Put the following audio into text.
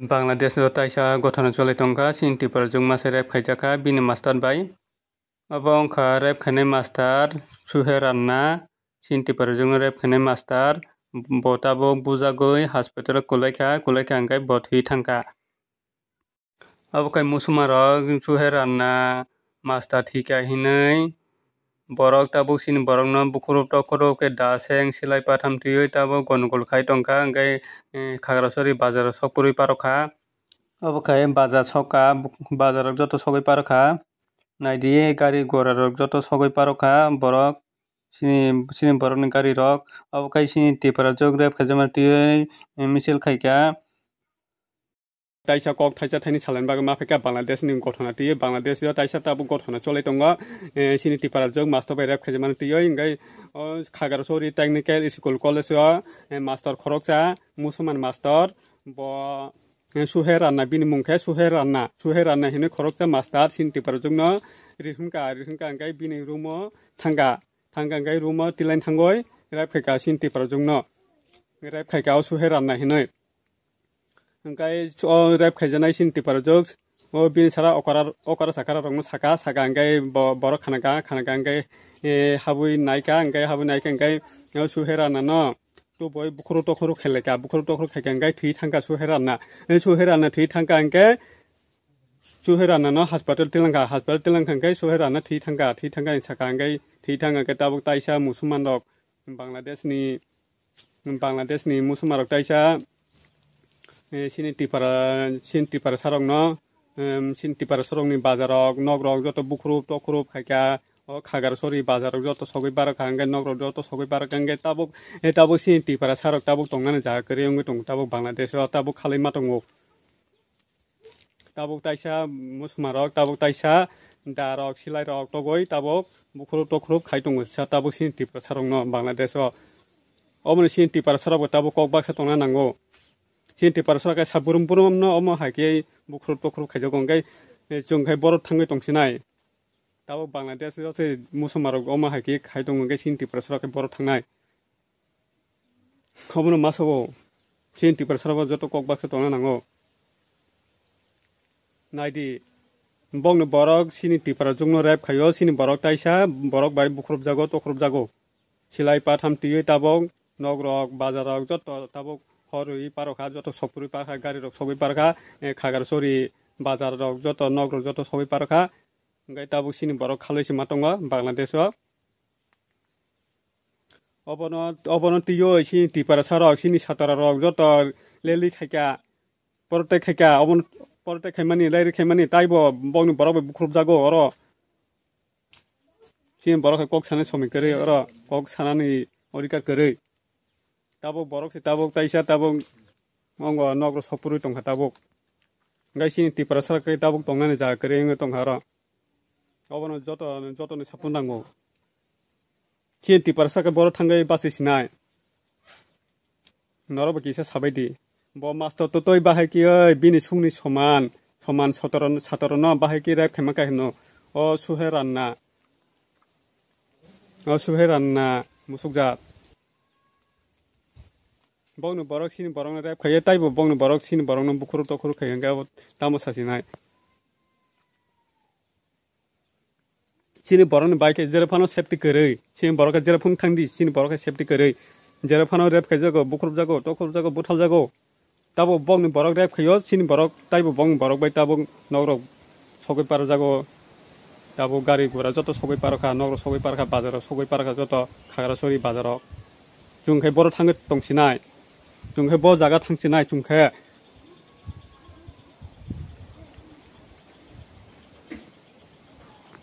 Bangladesh o taisa gothono chole tongkha sinti parjung mase rep khaijaka bini master bai abo wngkha rep khainai master Suher Ranna sinti parjung rep khainai master bo tabuk bujagui hospital o kulaikha hingkhai bo thwi thangkha abo kai musuma rok Suher Ranna master thika hinui borok tabuk sini borok no bukhuruk tokhoruk khe daseng silai patham twiwi tabuk gonokul khai tongkha hingkhai Khagrasori bazar o sokpurui parokha abo kai bazar sokha bazar o joto sogui parokha naidi gari gora rok joto sogui parokha borok sini borok ni gari rok abo kai sini tiparajuk rep khaijakma twiwi misil khaikha taisa kok thaisa thaini salani bagui maphaikha Bangladesh ni gothona twiwi Bangladesh o taisa tabuk gothona cholai tongo sini tiparajuk master bai rep khaijakmani twiwi hingkhai Khagrasori Technical School College o master khoroksa musoman master bo Suher Ranna bini mungkhe Suher Ranna hinui khoroksa master sini tiparajuk no rihunka hingkhai bini room o thangkha hingkhai room o tilain thangoi rep khaikha sini tiparajuk no rep khaikha o Suher Ranna hinui hingkhai o rep khaijaknai sini tiparajuk o bini sara okara sakara rok no saka hingkhai borok khanaka hingkhai habui naika hingkhai Suher Ranna no tuboi bukhuruk tokhoruk khailaka bukhuruk tokhoruk khaika hingkhai thwi thangkha Suher Ranna thwi thangkha hingkhai Suher Ranna no hospital tilangkha hingkhai Suher Ranna thwi thangkha ni saka hingkhai thwi thangkha hingkhai tabuk taisa musoman rok Bangladesh ni musoman rok taisa sini tipara sarok no sini tipara sarok ni bazar rok nog rok joto bukhuruk tokhoruk khaikha o Khagrasori bazar rok joto sogui parokha hingkhai nog rok joto sogui parokha hingkhai tabuk sini tipara sarok tabuk tongnani jaga kwrwi wngwi tongo tabuk Bangladesh o tabuk khalaima tongo tabuk taisa musuma rok tabuk taisa da rok silai rok togoi tabuk bukhuruk tokhoruk khai tongo tabuk sini tipara sarok no Bangladesh o omoni sini tipara sarok bo tabuk kok baksa tongna nango sini tipara sarok saburum no omo haikhe bukhuruk tokhoruk khaijago hingkhai chungkhai borok thangwi tongsinai tabuk Bangladesh o musuma rok omo haikhe khai tongo hingkhai sini tipara sarok borok thangnai obono masago sini tipara sarok joto kok baksa tongna nango naidi bongni borok sini tiparajuk no rep khaio sini borok taisa borok bai bukhurupjago tokhorupjago silai patham twiwi tabuk nog rok bazar rok joto tabuk horui parokha joto sokpurui parokha gari rok sogui parokha Khagrasori bazar rok joto nog rok joto sogui parokha hingkhai tabuk sini borok khaloi sima tongo Bangladesh o obono twiwi sini tipara sarok sini satara rok joto leli khaikha protect khaikha obono protect khaimani lairi khaimani taibo bongni borok bai bukhurupjago oro sini borok kok sanai somai kwrwi oro kok sanani orikar kwrwi tabuk borok tabuk taisa tabuk ongo nog rok sokpurui tongkha tabuk hingkhai sini tipara sarok tabuk tongnani jaga kwrwi wngwi tongkha oro obono joto ni sapun nango sini tipara sarok borok thangwi basi sinai norobo kisa sabaidi bo master toi bahai bini sungni soman satoro no bahai ki rep khaimaka hino o Suher Ranna musukjak bongni borok sini borok no rep khaiye taibo bongni borok sini borok no bukhuruk tokhoruk khai hingkhai tamo sasinai sini borok ni bike jerefano safety kwrwi sini borok jerefung thangdi sini borok safety kwrwi jerefano rep khaijago bukhurupjago tokhorupjago buthaljago tabuk bongni borok rep khaio sini borok taibo bongni borok bai tabuk nog rok sogui parokjago tabuk gari gora joto sogui parokha nog rok sogui parokha bazar rok sogui parokha joto Khagrasori bazar rok chungkhai borok thangwi tongsinai chungkhai bo jaga thangsinai chungkhai